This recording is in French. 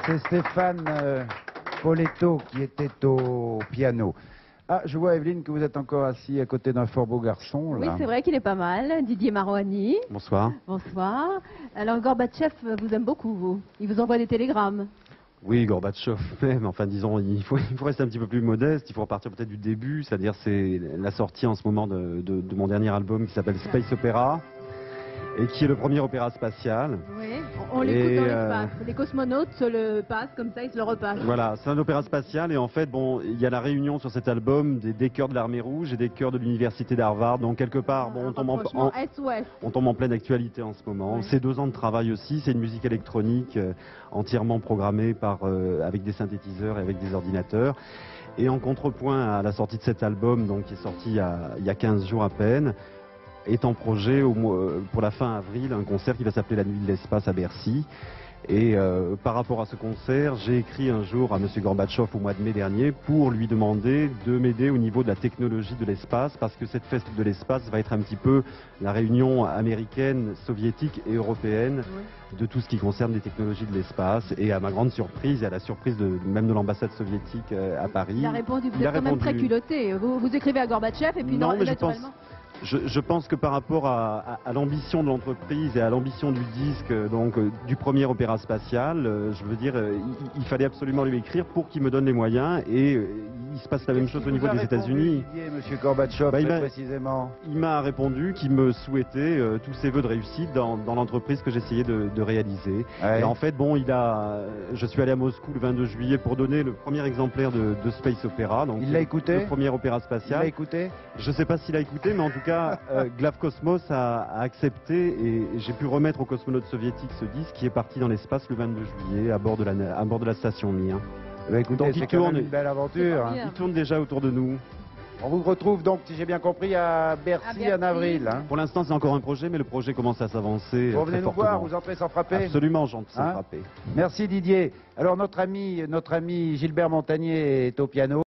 C'est Stéphane Poletto qui était au piano. Ah, je vois, Evelyne, que vous êtes encore assis à côté d'un fort beau garçon, là. Oui, c'est vrai qu'il est pas mal. Didier Marouani. Bonsoir. Bonsoir. Alors, Gorbatchev vous aime beaucoup, vous. Il vous envoie des télégrammes. Oui, Gorbatchev même, enfin disons, il faut rester un petit peu plus modeste, il faut repartir peut-être du début, c'est-à-dire c'est la sortie en ce moment de mon dernier album qui s'appelle Space Opera, et qui est le premier opéra spatial. Oui, on l'écoute dans l'espace. Les cosmonautes se le passent comme ça, ils se le repassent. Voilà, c'est un opéra spatial et en fait, bon, il y a la réunion sur cet album des chœurs de l'armée rouge et des chœurs de l'université d'Harvard, donc quelque part, bon, on tombe en pleine actualité en ce moment. Ouais. C'est 2 ans de travail aussi, c'est une musique électronique entièrement programmée avec des synthétiseurs et avec des ordinateurs. Et en contrepoint à la sortie de cet album, donc qui est sorti il y a 15 jours à peine, est en projet pour la fin avril un concert qui va s'appeler La Nuit de l'Espace à Bercy. Et par rapport à ce concert, j'ai écrit un jour à M. Gorbatchev au mois de mai dernier pour lui demander de m'aider au niveau de la technologie de l'espace, parce que cette fête de l'espace va être un petit peu la réunion américaine, soviétique et européenne de tout ce qui concerne les technologies de l'espace. Et à ma grande surprise, et à la surprise même de l'ambassade soviétique à Paris, il a répondu, vous êtes quand même très culotté. Vous écrivez à Gorbatchev et puis non, mais naturellement... Je pense que par rapport à l'ambition de l'entreprise et à l'ambition du disque, donc du premier opéra spatial, je veux dire, il fallait absolument lui écrire pour qu'il me donne les moyens, et il se passe la même chose au niveau des États-Unis. Monsieur Gorbatchev, précisément. Il m'a répondu qu'il me souhaitait tous ses vœux de réussite dans l'entreprise que j'essayais de réaliser. Ouais. Et en fait, bon, je suis allé à Moscou le 22 juillet pour donner le premier exemplaire de Space Opera. Donc, il l'a écouté? Le premier opéra spatial. Il l'a écouté? Je ne sais pas s'il a écouté, mais en tout cas, Glav Cosmos a accepté, et j'ai pu remettre aux cosmonautes soviétiques ce disque qui est parti dans l'espace le 22 juillet à bord de la station Mir. Bah, écoutez, c'est quand même une belle aventure. Il tourne déjà autour de nous. On vous retrouve donc, si j'ai bien compris, à Bercy en avril. Hein. Pour l'instant, c'est encore un projet, mais le projet commence à s'avancer. Vous venez nous voir, vous entrez sans frapper? Absolument, j'entre sans frapper. Merci Didier. Alors notre ami Gilbert Montagnier est au piano.